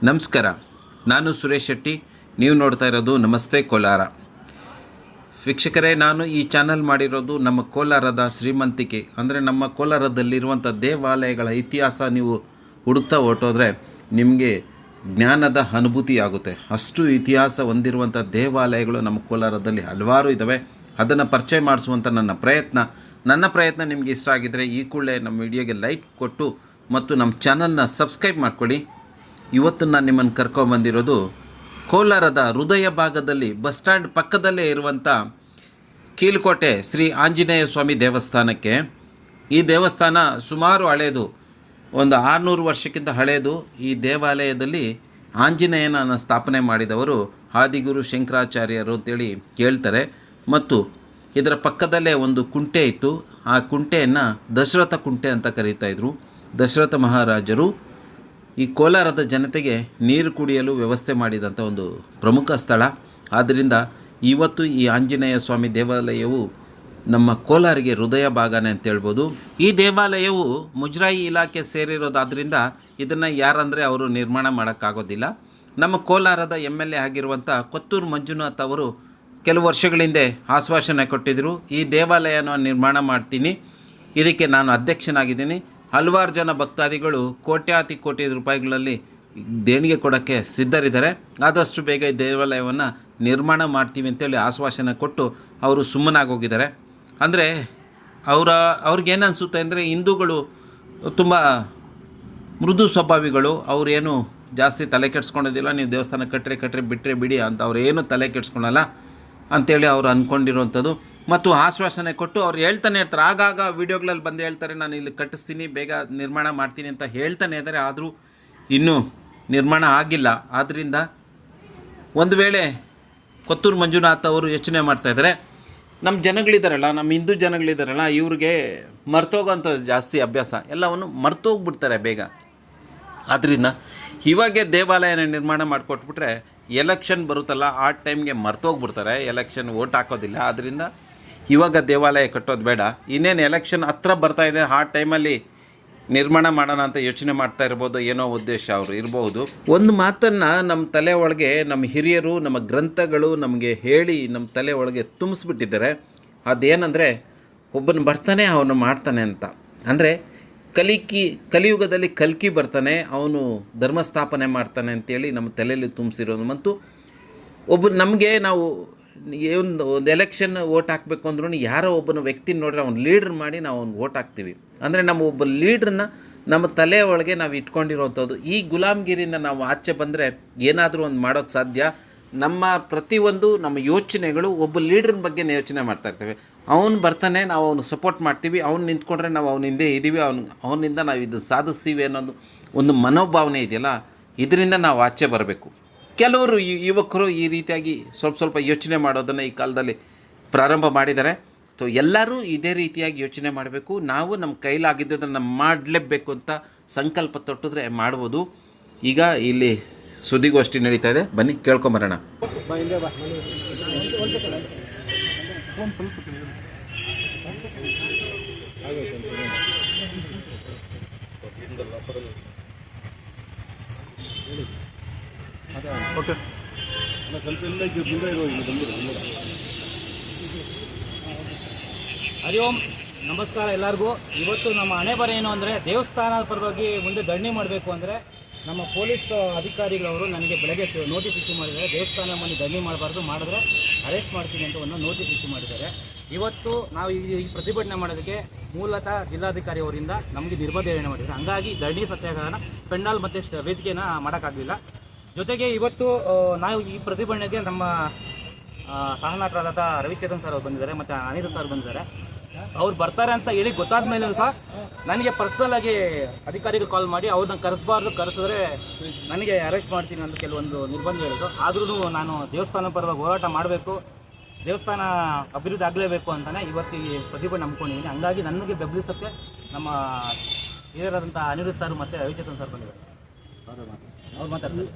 ನಮಸ್ಕಾರ, ನಾನು ಸುರೇಶ್ ಶೆಟ್ಟಿ. ನೀವು ನೋಡ್ತಾ ಇರೋದು ನಮಸ್ತೆ ಕೋಲಾರ. ವೀಕ್ಷಕರೇ, ನಾನು ಈ ಚಾನಲ್ ಮಾಡಿರೋದು ನಮ್ಮ ಕೋಲಾರದ ಶ್ರೀಮಂತಿಕೆ ಅಂದರೆ ನಮ್ಮ ಕೋಲಾರದಲ್ಲಿರುವಂಥ ದೇವಾಲಯಗಳ ಇತಿಹಾಸ ನೀವು ಹುಡುಕ್ತಾ ಹೊರಟೋದ್ರೆ ನಿಮಗೆ ಜ್ಞಾನದ ಅನುಭೂತಿ ಆಗುತ್ತೆ. ಅಷ್ಟು ಇತಿಹಾಸ ಹೊಂದಿರುವಂಥ ದೇವಾಲಯಗಳು ನಮ್ಮ ಕೋಲಾರದಲ್ಲಿ ಹಲವಾರು ಇದ್ದಾವೆ. ಅದನ್ನು ಪರಿಚಯ ಮಾಡಿಸುವಂಥ ನನ್ನ ಪ್ರಯತ್ನ ನಿಮಗೆ ಇಷ್ಟ ಆಗಿದ್ದರೆ ಈ ಕೂಡಲೇ ನಮ್ಮ ವಿಡಿಯೋಗೆ ಲೈಕ್ ಕೊಟ್ಟು ಮತ್ತು ನಮ್ಮ ಚಾನಲ್ನ ಸಬ್ಸ್ಕ್ರೈಬ್ ಮಾಡ್ಕೊಳ್ಳಿ. ಇವತ್ತು ನಾನು ನಿಮ್ಮನ್ನು ಕರ್ಕೊಂಬಂದಿರೋದು ಕೋಲಾರದ ಹೃದಯ ಭಾಗದಲ್ಲಿ ಬಸ್ ಸ್ಟ್ಯಾಂಡ್ ಪಕ್ಕದಲ್ಲೇ ಇರುವಂಥ ಕೀಲುಕೋಟೆ ಶ್ರೀ ಆಂಜನೇಯ ಸ್ವಾಮಿ ದೇವಸ್ಥಾನಕ್ಕೆ. ಈ ದೇವಸ್ಥಾನ ಸುಮಾರು ಹಳೆಯದು, ಒಂದು 600 ವರ್ಷಕ್ಕಿಂತ ಹಳೆಯದು. ಈ ದೇವಾಲಯದಲ್ಲಿ ಆಂಜನೇಯನ ಸ್ಥಾಪನೆ ಮಾಡಿದವರು ಆದಿಗುರು ಶಂಕರಾಚಾರ್ಯರು ಅಂತೇಳಿ ಹೇಳ್ತಾರೆ. ಮತ್ತು ಇದರ ಪಕ್ಕದಲ್ಲೇ ಒಂದು ಕುಂಟೆ ಇತ್ತು. ಆ ಕುಂಟೆಯನ್ನು ದಶರಥ ಕುಂಟೆ ಅಂತ ಕರೀತಾಯಿದ್ರು. ದಶರಥ ಮಹಾರಾಜರು ಈ ಕೋಲಾರದ ಜನತೆಗೆ ನೀರು ಕುಡಿಯಲು ವ್ಯವಸ್ಥೆ ಮಾಡಿದಂಥ ಒಂದು ಪ್ರಮುಖ ಸ್ಥಳ. ಆದ್ದರಿಂದ ಇವತ್ತು ಈ ಆಂಜನೇಯ ಸ್ವಾಮಿ ದೇವಾಲಯವು ನಮ್ಮ ಕೋಲಾರಿಗೆ ಹೃದಯ ಭಾಗನೇ ಅಂತ ಹೇಳ್ಬೋದು. ಈ ದೇವಾಲಯವು ಮುಜರಾಯಿ ಇಲಾಖೆ ಸೇರಿರೋದಾದ್ದರಿಂದ ಇದನ್ನು ಯಾರಂದರೆ ಅವರು ನಿರ್ಮಾಣ ಮಾಡೋಕ್ಕಾಗೋದಿಲ್ಲ. ನಮ್ಮ ಕೋಲಾರದ MLA ಆಗಿರುವಂಥ ಕೊತ್ತೂರು ಮಂಜುನಾಥ್ ಅವರು ಕೆಲವು ವರ್ಷಗಳ ಹಿಂದೆ ಆಶ್ವಾಸನೆ ಕೊಟ್ಟಿದ್ದರು, ಈ ದೇವಾಲಯನ ನಿರ್ಮಾಣ ಮಾಡ್ತೀನಿ, ಇದಕ್ಕೆ ನಾನು ಅಧ್ಯಕ್ಷನಾಗಿದ್ದೀನಿ. ಹಲವಾರು ಜನ ಭಕ್ತಾದಿಗಳು ಕೋಟಿ ರೂಪಾಯಿಗಳಲ್ಲಿ ದೇಣಿಗೆ ಕೊಡೋಕ್ಕೆ ಸಿದ್ಧರಿದ್ದಾರೆ. ಆದಷ್ಟು ಬೇಗ ಈ ದೇವಾಲಯವನ್ನು ನಿರ್ಮಾಣ ಮಾಡ್ತೀವಿ ಅಂತೇಳಿ ಆಶ್ವಾಸನೆ ಕೊಟ್ಟು ಅವರು ಸುಮ್ಮನಾಗೋಗಿದ್ದಾರೆ. ಅಂದರೆ ಅವ್ರಿಗೇನು ಅನಿಸುತ್ತೆ ಅಂದರೆ ಹಿಂದೂಗಳು ತುಂಬ ಮೃದು ಸ್ವಭಾವಿಗಳು, ಅವರೇನು ಜಾಸ್ತಿ ತಲೆ ಕೆಡಿಸ್ಕೊಳೋದಿಲ್ಲ, ನೀವು ದೇವಸ್ಥಾನ ಕಟ್ಟರೆ ಬಿಟ್ಟರೆ ಬಿಡಿ ಅಂತ ಅವ್ರೇನು ತಲೆ ಕೆಡಿಸ್ಕೊಳಲ್ಲ ಅಂಥೇಳಿ ಅವರು ಅಂದ್ಕೊಂಡಿರೋವಂಥದ್ದು. ಮತ್ತು ಆಶ್ವಾಸನೆ ಕೊಟ್ಟು ಅವ್ರು ಹೇಳ್ತಾನೆ ಇರ್ತಾರೆ, ಆಗಾಗ ವೀಡಿಯೋಗಳಲ್ಲಿ ಬಂದು ಹೇಳ್ತಾರೆ, ನಾನು ಇಲ್ಲಿ ಕಟ್ಟಿಸ್ತೀನಿ, ಬೇಗ ನಿರ್ಮಾಣ ಮಾಡ್ತೀನಿ ಅಂತ ಹೇಳ್ತಾನೆ ಇದ್ದಾರೆ. ಆದರೂ ಇನ್ನೂ ನಿರ್ಮಾಣ ಆಗಿಲ್ಲ. ಆದ್ದರಿಂದ ಒಂದು ವೇಳೆ ಕೊತ್ತೂರು ಮಂಜುನಾಥ್ ಅವರು ಯೋಚನೆ ಮಾಡ್ತಾಯಿದ್ದಾರೆ, ನಮ್ಮ ಜನಗಳಿದ್ದಾರಲ್ಲ, ನಮ್ಮ ಹಿಂದೂ ಜನಗಳಿದ್ದಾರಲ್ಲ, ಇವ್ರಿಗೆ ಮರ್ತೋಗೋಂಥ ಜಾಸ್ತಿ ಅಭ್ಯಾಸ, ಎಲ್ಲವನ್ನು ಮರ್ತೋಗ್ಬಿಡ್ತಾರೆ ಬೇಗ. ಆದ್ದರಿಂದ ಇವಾಗೆ ದೇವಾಲಯನ ನಿರ್ಮಾಣ ಮಾಡಿಕೊಟ್ಬಿಟ್ರೆ ಎಲೆಕ್ಷನ್ ಬರುತ್ತಲ್ಲ ಆ ಟೈಮ್ಗೆ ಮರ್ತೋಗ್ಬಿಡ್ತಾರೆ, ಎಲೆಕ್ಷನ್ ಓಟ್ ಹಾಕೋದಿಲ್ಲ. ಆದ್ದರಿಂದ ಇವಾಗ ದೇವಾಲಯ ಕಟ್ಟೋದು ಬೇಡ, ಇನ್ನೇನು ಎಲೆಕ್ಷನ್ ಹತ್ರ ಬರ್ತಾಯಿದೆ ಆ ಟೈಮಲ್ಲಿ ನಿರ್ಮಾಣ ಮಾಡೋಣ ಅಂತ ಯೋಚನೆ ಮಾಡ್ತಾ ಇರ್ಬೋದು, ಏನೋ ಉದ್ದೇಶ ಅವರು ಇರ್ಬೋದು. ಒಂದು ಮಾತನ್ನು ನಮ್ಮ ತಲೆ ಒಳಗೆ ನಮ್ಮ ಹಿರಿಯರು, ನಮ್ಮ ಗ್ರಂಥಗಳು ನಮಗೆ ಹೇಳಿ ನಮ್ಮ ತಲೆ ಒಳಗೆ ತುಂಬಿಸ್ಬಿಟ್ಟಿದ್ದಾರೆ. ಅದೇನೆಂದರೆ ಒಬ್ಬನು ಬರ್ತಾನೆ ಅವನು ಮಾಡ್ತಾನೆ ಅಂತ. ಅಂದರೆ ಕಲಿಯುಗದಲ್ಲಿ ಕಲ್ಕಿ ಬರ್ತಾನೆ, ಅವನು ಧರ್ಮಸ್ಥಾಪನೆ ಮಾಡ್ತಾನೆ ಅಂತೇಳಿ ನಮ್ಮ ತಲೆಯಲ್ಲಿ ತುಂಬಿಸಿರೋದು. ಮತ್ತು ನಮಗೆ ನಾವು ಒಂದು ಎಲೆಕ್ಷನ್ ಓಟ್ ಹಾಕಬೇಕು ಅಂದ್ರೂ ಯಾರೋ ಒಬ್ಬನ ವ್ಯಕ್ತಿನ ನೋಡ್ರೆ ಅವ್ನು ಲೀಡ್ರ್ ಮಾಡಿ ನಾವು ಅವ್ನು ಓಟ್ ಹಾಕ್ತೀವಿ. ಅಂದರೆ ನಮ್ಮ ಒಬ್ಬ ಲೀಡ್ರನ್ನ ನಮ್ಮ ತಲೆ ಒಳಗೆ ನಾವು ಇಟ್ಕೊಂಡಿರೋವಂಥದ್ದು. ಈ ಗುಲಾಮ್ಗಿರಿಯಿಂದ ನಾವು ಆಚೆ ಬಂದರೆ ಏನಾದರೂ ಒಂದು ಮಾಡೋಕ್ಕೆ ಸಾಧ್ಯ. ನಮ್ಮ ಪ್ರತಿಯೊಂದು ನಮ್ಮ ಯೋಚನೆಗಳು ಒಬ್ಬ ಲೀಡ್ರನ್ನ ಬಗ್ಗೆ ಯೋಚನೆ ಮಾಡ್ತಾಯಿರ್ತೇವೆ. ಅವನು ಬರ್ತಾನೆ, ನಾವು ಅವನು ಸಪೋರ್ಟ್ ಮಾಡ್ತೀವಿ, ಅವ್ನು ನಿಂತ್ಕೊಂಡ್ರೆ ನಾವು ಅವನ ಹಿಂದೆ ಇದ್ದೀವಿ, ಅವನಿಂದ ನಾವು ಇದು ಸಾಧಿಸ್ತೀವಿ ಅನ್ನೋದು ಒಂದು ಮನೋಭಾವನೆ ಇದೆಯಲ್ಲ, ಇದರಿಂದ ನಾವು ಆಚೆ ಬರಬೇಕು. ಕೆಲವರು ಯುವಕರು ಈ ರೀತಿಯಾಗಿ ಸ್ವಲ್ಪ ಯೋಚನೆ ಮಾಡೋದನ್ನು ಈ ಕಾಲದಲ್ಲಿ ಪ್ರಾರಂಭ ಮಾಡಿದ್ದಾರೆ. ಸೊ ಎಲ್ಲರೂ ಇದೇ ರೀತಿಯಾಗಿ ಯೋಚನೆ ಮಾಡಬೇಕು. ನಾವು ನಮ್ಮ ಕೈಲಾಗಿದ್ದದನ್ನು ಮಾಡಲೇಬೇಕು ಅಂತ ಸಂಕಲ್ಪ ತೊಟ್ಟಿದ್ರೆ ಮಾಡ್ಬೋದು. ಈಗ ಇಲ್ಲಿ ಸುದ್ದಿಗೋಷ್ಠಿ ನಡೀತಾ ಇದೆ, ಬನ್ನಿ ಕೇಳ್ಕೊಂಬರೋಣ. ಹರಿ ಓಂ, ನಮಸ್ಕಾರ ಎಲ್ಲರಿಗೂ. ಇವತ್ತು ನಮ್ಮ ಹಣೆ ಬರ ಏನು ಅಂದರೆ, ದೇವಸ್ಥಾನದ ಪರವಾಗಿ ಮುಂದೆ ಧರಣಿ ಮಾಡಬೇಕು ಅಂದರೆ ನಮ್ಮ ಪೊಲೀಸ್ ಅಧಿಕಾರಿಗಳವರು ನನಗೆ ಬೆಳಗ್ಗೆ ನೋಟಿಸ್ ಇಶ್ಯೂ ಮಾಡಿದ್ದಾರೆ. ದೇವಸ್ಥಾನ ಮನೆ ಧರಣಿ ಮಾಡಬಾರ್ದು, ಮಾಡಿದ್ರೆ ಅರೆಸ್ಟ್ ಮಾಡ್ತೀನಿ ಅಂತ ಒಂದು ನೋಟಿಸ್ ಇಶ್ಯೂ ಮಾಡಿದ್ದಾರೆ. ಇವತ್ತು ನಾವು ಈ ಪ್ರತಿಭಟನೆ ಮಾಡೋದಕ್ಕೆ ಮೂಲತಃ ಜಿಲ್ಲಾಧಿಕಾರಿ ಅವರಿಂದ ನಮಗೆ ನಿರ್ಬಂಧನೆ ಮಾಡಿದ್ದಾರೆ. ಹಂಗಾಗಿ ಧರಣಿ ಸತ್ಯಾಗ್ರಹನ ಪೆಂಡಾಲ್ ಮತ್ತು ವೇದಿಕೆಯನ್ನು ಮಾಡೋಕ್ಕಾಗಲಿಲ್ಲ. ಜೊತೆಗೆ ಇವತ್ತು ನಾವು ಈ ಪ್ರತಿಭಟನೆಗೆ ನಮ್ಮ ಸಹನಟರಾದ ರವಿಚಂದ್ರನ್ ಸರ್ ಅವರು ಬಂದಿದ್ದಾರೆ ಮತ್ತು ಅನಿರುದ್ಧ ಸರ್ ಬಂದಿದ್ದಾರೆ. ಅವ್ರು ಬರ್ತಾರೆ ಅಂತ ಹೇಳಿ ಗೊತ್ತಾದ ಮೇಲೂ ಸಹ ನನಗೆ ಪರ್ಸ್ನಲಾಗಿ ಅಧಿಕಾರಿಗಳು ಕಾಲ್ ಮಾಡಿ ಅವ್ರನ್ನ ಕರೆಸಬಾರ್ದು, ಕರೆಸಿದ್ರೆ ನನಗೆ ಅರೆಸ್ಟ್ ಮಾಡ್ತೀನಿ ಅಂತ ಕೆಲವೊಂದು ನಿರ್ಬಂಧ ಹೇಳಿದ್ರು. ಆದ್ರೂ ನಾನು ದೇವಸ್ಥಾನ ಪರವಾಗಿ ಹೋರಾಟ ಮಾಡಬೇಕು, ದೇವಸ್ಥಾನ ಅಭಿವೃದ್ಧಿ ಆಗಲೇಬೇಕು ಅಂತಲೇ ಇವತ್ತು ಈ ಪ್ರತಿಭಟನೆ ನಂಬ್ಕೊಂಡಿದ್ದೀನಿ. ಹಂಗಾಗಿ ನನಗೆ ಬೆಂಬಲಿಸೋಕ್ಕೆ ನಮ್ಮ ಹಿರಿಯರಾದಂಥ ಅನಿರುದ್ಧ ಸರ್ ಮತ್ತು ರವಿಚಂದ್ರನ್ ಸರ್ ಬಂದಿದ್ದಾರೆ. ಅವ್ರು ಮಾತಾಡ್ತಾರೆ.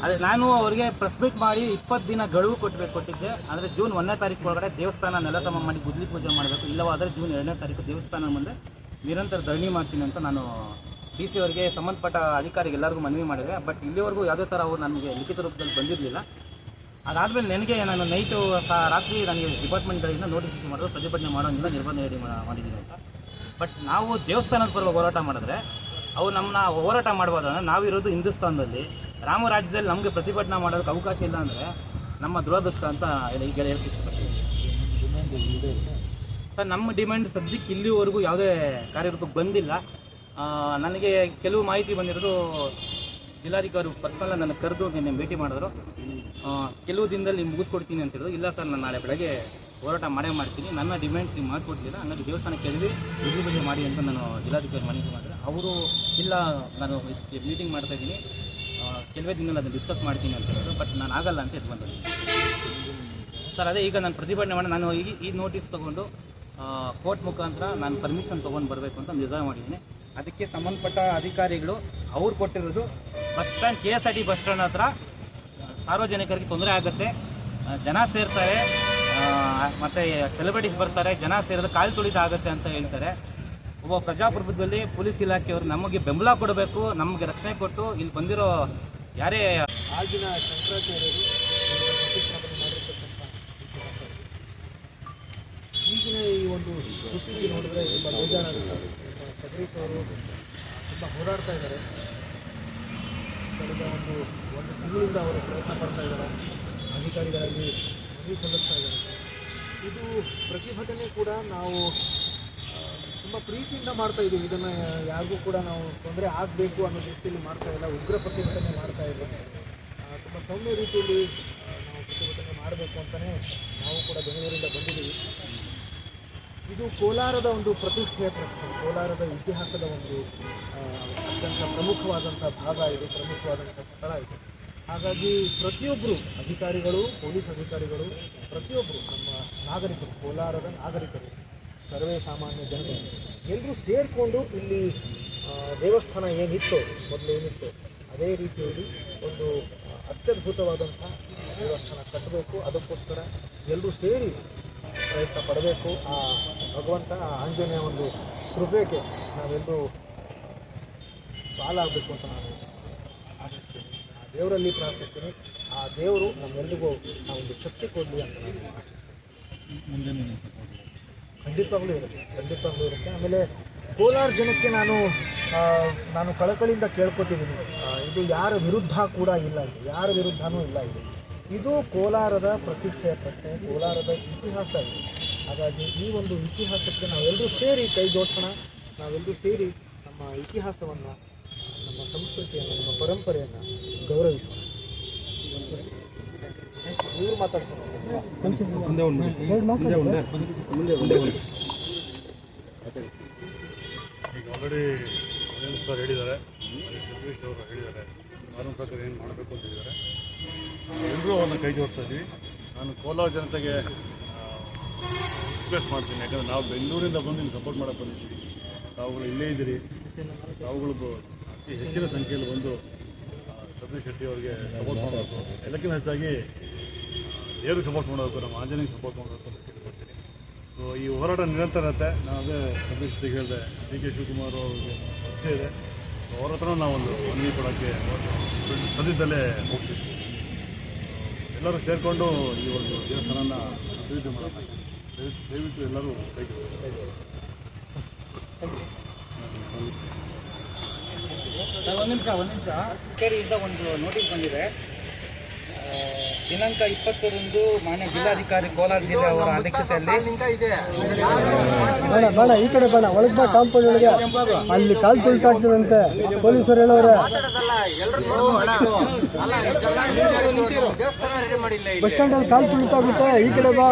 ಅದೇ ನಾನು ಅವರಿಗೆ ಪ್ರೆಸ್ ಮೀಟ್ ಮಾಡಿ 20 ದಿನ ಗಡುವು ಕೊಟ್ಟಿದ್ದೆ. ಅಂದರೆ ಜೂನ್ 1ನೇ ತಾರೀಕು ಒಳಗಡೆ ದೇವಸ್ಥಾನ ನೆಲ ಸಮ ಮಾಡಿ ಗುದ್ಲಿ ಪೂಜೆ ಮಾಡಬೇಕು, ಇಲ್ಲವಾದರೆ ಜೂನ್ 2ನೇ ತಾರೀಕು ದೇವಸ್ಥಾನ ಮುಂದೆ ನಿರಂತರ ಧರಣಿ ಮಾಡ್ತೀನಿ ಅಂತ ನಾನು DC ಅವರಿಗೆ ಸಂಬಂಧಪಟ್ಟ ಅಧಿಕಾರಿಗೆಲ್ಲರಿಗೂ ಮನವಿ ಮಾಡಿದೆ. ಬಟ್ ಇಲ್ಲಿವರೆಗೂ ಯಾವುದೇ ಥರ ಅವರು ನನಗೆ ಲಿಖಿತ ರೂಪದಲ್ಲಿ ಬಂದಿರಲಿಲ್ಲ. ಅದಾದಮೇಲೆ ನನಗೆ ನಾನು ನೈಟು ರಾತ್ರಿ ನನಗೆ ಡಿಪಾರ್ಟ್ಮೆಂಟ್ಗಳಿಂದ ನೋಟಿಸ್ ಇಶ್ಯೂ ಮಾಡಿದ್ರು, ಪ್ರತಿಭಟನೆ ಮಾಡೋಂಗಿಲ್ಲ, ನಿರ್ಬಂಧ ಹೇಳಿ ಮಾಡಿದ್ದೀನಿ ಅಂತ. ಬಟ್ ನಾವು ದೇವಸ್ಥಾನದ ಪರವಾಗಿ ಹೋರಾಟ ಮಾಡಿದ್ರೆ ಅವು ನಮ್ಮನ್ನ ಹೋರಾಟ ಮಾಡ್ಬೋದಂದ್ರೆ ನಾವಿರೋದು ಹಿಂದೂಸ್ತಾನದಲ್ಲಿ, ರಾಮರಾಜ್ಯದಲ್ಲಿ ನಮಗೆ ಪ್ರತಿಭಟನೆ ಮಾಡೋದಕ್ಕೆ ಅವಕಾಶ ಇಲ್ಲ ಅಂದರೆ ನಮ್ಮ ದುರದೃಷ್ಟ ಅಂತ ಈಗ ಹೇಳಕ್ಕೆ ಇಷ್ಟಪಡ್ತೀನಿ. ಸರ್, ನಮ್ಮ ಡಿಮ್ಯಾಂಡ್ ಸದ್ಯಕ್ಕೆ ಇಲ್ಲಿವರೆಗೂ ಯಾವುದೇ ಕಾರ್ಯರೂಪಕ್ಕೆ ಬಂದಿಲ್ಲ. ನನಗೆ ಕೆಲವು ಮಾಹಿತಿ ಬಂದಿರೋದು ಜಿಲ್ಲಾಧಿಕಾರಿ ಪರ್ಸನಲ್ ನನ್ನ ಕರೆದು ನಿನ್ನೆ ಭೇಟಿ ಮಾಡಿದ್ರು. ಕೆಲವು ದಿನದಲ್ಲಿ ಮುಗಿಸ್ಕೊಡ್ತೀನಿ ಅಂತ ಹೇಳಿದ್ರು. ಇಲ್ಲ ಸರ್, ನಾನು ನಾಳೆ ಬೆಳಗ್ಗೆ ಹೋರಾಟ ಮಾಡೇ ಮಾಡ್ತೀನಿ, ನನ್ನ ಡಿಮ್ಯಾಂಡ್ಸ್ ನೀವು ಮಾಡಿಕೊಡ್ಲಿಲ್ಲ, ಹಂಗಾಗಿ ದೇವಸ್ಥಾನ ಕೆಳಗೆ ವಿಜಿಬಲ್ ಮಾಡಿ ಅಂತ ನಾನು ಜಿಲ್ಲಾಧಿಕಾರಿ ಮನವಿ ಮಾಡಿದ್ರೆ ಅವರು ಇಲ್ಲ, ನಾನು ಮೀಟಿಂಗ್ ಮಾಡ್ತಾ ಇದ್ದೀನಿ, ಕೆಲವೇ ದಿನದಲ್ಲಿ ಅದನ್ನು ಡಿಸ್ಕಸ್ ಮಾಡ್ತೀನಿ ಅಂತ ಹೇಳಿದ್ರು. ಬಟ್ ನಾನು ಆಗಲ್ಲ ಅಂತ ಎದ್ದು ಬಂದಿದ್ದೀನಿ ಸರ್. ಅದೇ ಈಗ ನಾನು ಪ್ರತಿಭಟನೆ ಮಾಡಿ ನಾನು ಈ ನೋಟಿಸ್ ತೊಗೊಂಡು ಕೋರ್ಟ್ ಮುಖಾಂತರ ನಾನು ಪರ್ಮಿಷನ್ ತೊಗೊಂಡು ಬರಬೇಕು ಅಂತ ನಿರ್ಧಾರ ಮಾಡಿದ್ದೀನಿ. ಅದಕ್ಕೆ ಸಂಬಂಧಪಟ್ಟ ಅಧಿಕಾರಿಗಳು ಅವ್ರು ಕೊಟ್ಟಿರೋದು bus stand KSRT bus stand ಹತ್ರ ಸಾರ್ವಜನಿಕರಿಗೆ ತೊಂದರೆ ಆಗುತ್ತೆ, ಜನ ಸೇರ್ತಾರೆ, ಮತ್ತು ಸೆಲೆಬ್ರಿಟೀಸ್ ಬರ್ತಾರೆ, ಜನ ಸೇರಿದ್ರೆ ಕಾಲು ತುಳಿತ ಆಗುತ್ತೆ ಅಂತ ಹೇಳ್ತಾರೆ. ಒಬ್ಬ ಪ್ರಜಾಪ್ರಭುತ್ವದಲ್ಲಿ ಪೊಲೀಸ್ ಇಲಾಖೆಯವರು ನಮಗೆ ಬೆಂಬಲ ಕೊಡಬೇಕು, ನಮಗೆ ರಕ್ಷಣೆ ಕೊಟ್ಟು ಇಲ್ಲಿ ಬಂದಿರೋ ಯಾರೇ ಆಗಿನ ಶಂಕರಾಚಾರ್ಯರು ಈಗಿನ ಈ ಒಂದು ದುಸ್ಥಿತಿ ನೋಡಿದ್ರೆ ತುಂಬ ಬೇಜಾರಾಗುತ್ತೆ. ಸದರೀಶ್ ಅವರು ತುಂಬ ಹೋರಾಡ್ತಾ ಇದ್ದಾರೆ. ಕಳೆದ ಒಂದು ತಿಂಗಳಿಂದ ಅವರು ಪ್ರಯತ್ನ ಪಡ್ತಾ ಇದ್ದಾರೆ, ಅಧಿಕಾರಿಗಳಲ್ಲಿ ಮನವಿ ಸಲ್ಲಿಸ್ತಾ ಇದ್ದಾರೆ. ಇದು ಪ್ರತಿಭಟನೆ ಕೂಡ ನಾವು ತುಂಬ ಪ್ರೀತಿಯಿಂದ ಮಾಡ್ತಾ ಇದ್ದೀವಿ. ಇದನ್ನು ಯಾರಿಗೂ ಕೂಡ ನಾವು ತೊಂದರೆ ಆಗಬೇಕು ಅನ್ನೋ ದೃಷ್ಟಿಯಲ್ಲಿ ಮಾಡ್ತಾ ಇಲ್ಲ, ಉಗ್ರ ಪ್ರತಿಭಟನೆ ಮಾಡ್ತಾ ಇಲ್ಲ. ತುಂಬ ಸೌಮ್ಯ ರೀತಿಯಲ್ಲಿ ನಾವು ಪ್ರತಿಭಟನೆ ಮಾಡಬೇಕು ಅಂತಲೇ ನಾವು ಕೂಡ ಬೆಂಗಳೂರಿಂದ ಬಂದಿದ್ದೀವಿ. ಇದು ಕೋಲಾರದ ಒಂದು ಪ್ರತಿಷ್ಠೆಯ ಪ್ರಶ್ನೆ, ಕೋಲಾರದ ಇತಿಹಾಸದ ಒಂದು ಅತ್ಯಂತ ಪ್ರಮುಖವಾದಂಥ ಭಾಗ ಇದು, ಪ್ರಮುಖವಾದಂಥ ಸ್ಥಳ ಇದು. ಹಾಗಾಗಿ ಪ್ರತಿಯೊಬ್ಬರು ಅಧಿಕಾರಿಗಳು, ಪೊಲೀಸ್ ಅಧಿಕಾರಿಗಳು, ಪ್ರತಿಯೊಬ್ಬರು ನಮ್ಮ ನಾಗರಿಕರು, ಕೋಲಾರದ ನಾಗರಿಕರು, ಸರ್ವೇ ಸಾಮಾನ್ಯ ಜನರು ಎಲ್ಲರೂ ಸೇರಿಕೊಂಡು ಇಲ್ಲಿ ದೇವಸ್ಥಾನ ಏನಿತ್ತು ಮೊದಲು ಏನಿತ್ತು ಅದೇ ರೀತಿಯಲ್ಲಿ ಒಂದು ಅತ್ಯದ್ಭುತವಾದಂಥ ದೇವಸ್ಥಾನ ಕಟ್ಟಬೇಕು. ಅದಕ್ಕೋಸ್ಕರ ಎಲ್ಲರೂ ಸೇರಿ ಪ್ರಯತ್ನ ಪಡಬೇಕು. ಆ ಭಗವಂತ, ಆ ಆಂಜನೇಯ ಒಂದು ಕೃಪೆಗೆ ನಾವೆಲ್ಲರೂ ಪಾಲಾಗಬೇಕು ಅಂತ ನಾನು ಆಶಿಸ್ತೀನಿ. ಆ ದೇವರಲ್ಲಿ ಪ್ರಾರ್ಥಿಸ್ತೀನಿ. ಆ ದೇವರು ನಮ್ಮೆಲ್ಲರಿಗೂ ನಾವೊಂದು ಶಕ್ತಿ ಕೊಡಲಿ ಅಂತ ನಾನು ಆಶಿಸ್ತೀನಿ. ಖಂಡಿತವಾಗ್ಲೂ ಇರುತ್ತೆ. ಆಮೇಲೆ ಕೋಲಾರ ಜನಕ್ಕೆ ನಾನು ಕಳಕಳಿಯಿಂದ ಕೇಳ್ಕೊತಿದ್ದೀನಿ, ಇದು ಯಾರ ವಿರುದ್ಧ ಕೂಡ ಇಲ್ಲ, ಇದು ಯಾರ ವಿರುದ್ಧನೂ ಇಲ್ಲ. ಇದು ಕೋಲಾರದ ಪ್ರತಿಷ್ಠೆಯ ಪ್ರಶ್ನೆ, ಕೋಲಾರದ ಇತಿಹಾಸ ಇದು. ಹಾಗಾಗಿ ಈ ಒಂದು ಇತಿಹಾಸಕ್ಕೆ ನಾವೆಲ್ಲರೂ ಸೇರಿ ಕೈ ಜೋಡಿಸೋಣ. ನಾವೆಲ್ಲರೂ ಸೇರಿ ನಮ್ಮ ಇತಿಹಾಸವನ್ನು, ನಮ್ಮ ಸಂಸ್ಕೃತಿಯನ್ನು, ನಮ್ಮ ಪರಂಪರೆಯನ್ನು ಗೌರವಿಸೋಣ. ಇವ್ರು ಮಾತಾಡ್ತಾರೆ ಈಗ ಆಲ್ರೆಡಿ ಸರ್ ಹೇಳಿದ್ದಾರೆ, ಜಗದೀಶ್ ಅವರು ಹೇಳಿದ್ದಾರೆ, ಕಾನೂನು ಪ್ರಕಾರ ಏನು ಮಾಡಬೇಕು ಅಂತ ಹೇಳಿದ್ದಾರೆ. ಎಲ್ಲರೂ ಅವ್ರನ್ನ ಕೈ ಜೋಡಿಸ್ತಾ ಇದ್ದೀವಿ. ನಾನು ಕೋಲಾರ ಜನತೆಗೆ ರಿಕ್ವೆಸ್ಟ್ ಮಾಡ್ತೀನಿ, ಯಾಕಂದರೆ ನಾವು ಬೆಂಗಳೂರಿಂದ ಬಂದು ಇಲ್ಲಿ ಸಪೋರ್ಟ್ ಮಾಡೋಕ್ಕೆ ಬಂದಿದ್ದೀವಿ. ತಾವುಗಳು ಇಲ್ಲೇ ಇದ್ದೀರಿ, ತಾವುಗಳಿಗೂ ಅತಿ ಹೆಚ್ಚಿನ ಸಂಖ್ಯೆಯಲ್ಲಿ ಬಂದು ಸತೀಶ್ ಶೆಟ್ಟಿ ಅವರಿಗೆ ಸಪೋರ್ಟ್ ಮಾಡಬೇಕು. ಎಲ್ಲಕ್ಕಿಂತ ಹೆಚ್ಚಾಗಿ ದೇವ್ರಿಗೆ ಸಪೋರ್ಟ್ ಮಾಡಬೇಕು, ನಮ್ಮ ಆಂಜನೇಯಗೆ ಸಪೋರ್ಟ್ ಮಾಡಬೇಕು ಅಂತ ಕೇಳ್ಕೊಳ್ತೀನಿ. ಸೊ ಈ ಹೋರಾಟ ನಿರಂತರ ಇರುತ್ತೆ. ನಾನು ಅದೇ ಸತೀಶ್ ಶೆಟ್ಟಿಗೆ ಹೇಳಿದೆ, DK ಶಿವಕುಮಾರ್ ಅವ್ರಿಗೆ ಪರಿಚಯ ಇದೆ, ಅವ್ರ ಹತ್ರ ನಾವೊಂದು ಮನವಿ ಕೊಡೋಕ್ಕೆ ಸದ್ಯದಲ್ಲೇ ಹೋಗ್ತೀವಿ. ಎಲ್ಲರೂ ಸೇರಿಕೊಂಡು ಈ ಒಂದು ದೇವಸ್ಥಾನನ ಅಭಿವೃದ್ಧಿ ಮಾಡೋಣ. ದಯವಿಟ್ಟು ಎಲ್ಲರೂ ಕೈ ಜೋಡಿಸಿ. ಒಂದು ನಿಮಿಷ ಕಚೇರಿಯಿಂದ ಒಂದು ನೋಟಿಸ್ ಬಂದಿದೆ. ದಿನಾಂಕ 20ರಂದು ಮಾನ್ಯ ಜಿಲ್ಲಾಧಿಕಾರಿ ಕೋಲಾರ ಜಿಲ್ಲೆ ಅವರ ಅಧ್ಯಕ್ಷತೆಯಲ್ಲಿ ಬೇಡ ಈ ಕಡೆ ಬೇಡ, ಒಳಗೆ ಬಾ, ಕಾಂಪೌಂಡ್ ಒಳಗೆ. ಅಲ್ಲಿ ಕಾಲು ತುಳಿತಾಗ್ತದಂತೆ ಪೊಲೀಸರು ಹೇಳೋರೆ. ಬಸ್ ಸ್ಟ್ಯಾಂಡ್ ಅಲ್ಲಿ ಕಾಲು ತುಳಿತಾಗುತ್ತೆ, ಈ ಕಡೆ ಬಾ.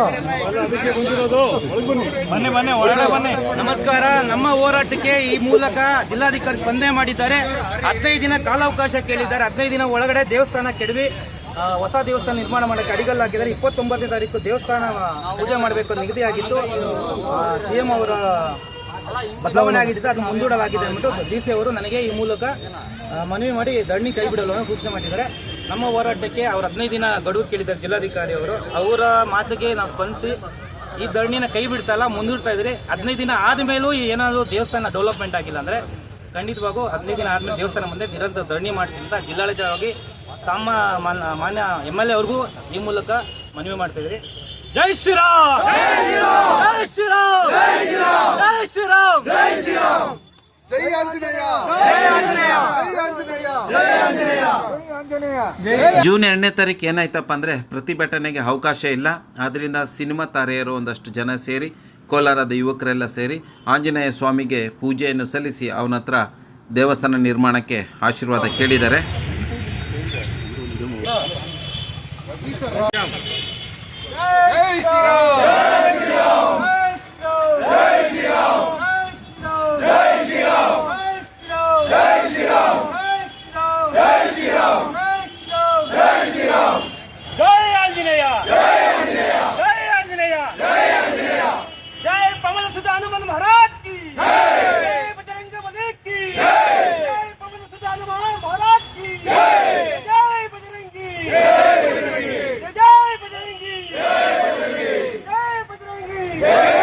ನಮಸ್ಕಾರ. ನಮ್ಮ ಹೋರಾಟಕ್ಕೆ ಈ ಮೂಲಕ ಜಿಲ್ಲಾಧಿಕಾರಿ ಸ್ಪಂದನೆ ಮಾಡಿದ್ದಾರೆ. 15 ದಿನ ಕಾಲಾವಕಾಶ ಕೇಳಿದ್ದಾರೆ. 15 ದಿನ ಒಳಗಡೆ ದೇವಸ್ಥಾನ ಕೆಡವಿ ಹೊಸ ದೇವಸ್ಥಾನ ನಿರ್ಮಾಣ ಮಾಡಕ್ಕೆ ಅಡಿಗಲ್ಲು ಹಾಕಿದ್ದಾರೆ. 29ನೇ ತಾರೀಕು ದೇವಸ್ಥಾನ ಪೂಜೆ ಮಾಡಬೇಕು ಅಂತ ನಿಗದಿಯಾಗಿತ್ತು. CM ಅವರ ಬದಲಾವಣೆ ಆಗಿದ್ದು ಅದು ಮುಂದೂಡಲಾಗಿದೆ ಅಂದ್ಬಿಟ್ಟು DC ಅವರು ನನಗೆ ಈ ಮೂಲಕ ಮನವಿ ಮಾಡಿ ಧರಣಿ ಕೈ ಬಿಡಲು ಸೂಚನೆ ಮಾಡಿದ್ದಾರೆ. ನಮ್ಮ ಹೋರಾಟಕ್ಕೆ ಅವರು 15 ದಿನ ಗಡುವು ಕೇಳಿದ್ದಾರೆ ಜಿಲ್ಲಾಧಿಕಾರಿ ಅವರು. ಅವರ ಮಾತಿಗೆ ನಾವು ಸ್ಪಂದಿಸಿ ಈ ಧರಣಿನ ಕೈ ಬಿಡ್ತಾ ಇಲ್ಲ, ಮುಂದೂಡ್ತಾ ಇದ್ರಿ. 15 ದಿನ ಆದ್ಮೇಲೂ ಏನಾದ್ರು ದೇವಸ್ಥಾನ ಡೆವಲಪ್ಮೆಂಟ್ ಆಗಿಲ್ಲ ಅಂದ್ರೆ ಖಂಡಿತವಾಗೂ 15 ದಿನ ಆದ್ಮೇಲೆ ದೇವಸ್ಥಾನ ಮುಂದೆ ನಿರಂತರ ಧರಣಿ ಮಾಡ್ತೀನಿ ಅಂತ ಜಿಲ್ಲಾಡಳಿತವಾಗಿ ಮಾನ್ಯ MLA ಅವ್ರಿಗೂ ಈ ಮೂಲಕ ಮನವಿ ಮಾಡ್ತಾ ಇದ್ರಿ. ಜೈ ಶ್ರೀರಾಮ್, ಜೈ ಶ್ರೀರಾಮ್, ಜೈ ಶ್ರೀರಾಮ್, ಜೈ ಶ್ರೀರಾಮ್, ಜೈ ಶ್ರೀರಾಮ್, ಜೈ ಆಂಜನೇಯ, ಜೈ ಆಂಜನೇಯ, ಜೈ ಆಂಜನೇಯ, ಜೈ ಆಂಜನೇಯ, ಜೈ ಆಂಜನೇಯ. ಜೂನ್ 2ನೇ ತಾರೀಕು ಏನಾಯ್ತಪ್ಪ ಅಂದರೆ ಪ್ರತಿಭಟನೆಗೆ ಅವಕಾಶ ಇಲ್ಲ. ಆದ್ದರಿಂದ ಸಿನಿಮಾ ತಾರೆಯರು ಒಂದಷ್ಟು ಜನ ಸೇರಿ, ಕೋಲಾರದ ಯುವಕರೆಲ್ಲ ಸೇರಿ ಆಂಜನೇಯ ಸ್ವಾಮಿಗೆ ಪೂಜೆಯನ್ನು ಸಲ್ಲಿಸಿ ಅವನ ಹತ್ರ ದೇವಸ್ಥಾನ ನಿರ್ಮಾಣಕ್ಕೆ ಆಶೀರ್ವಾದ ಕೇಳಿದ್ದಾರೆ. ಜೈ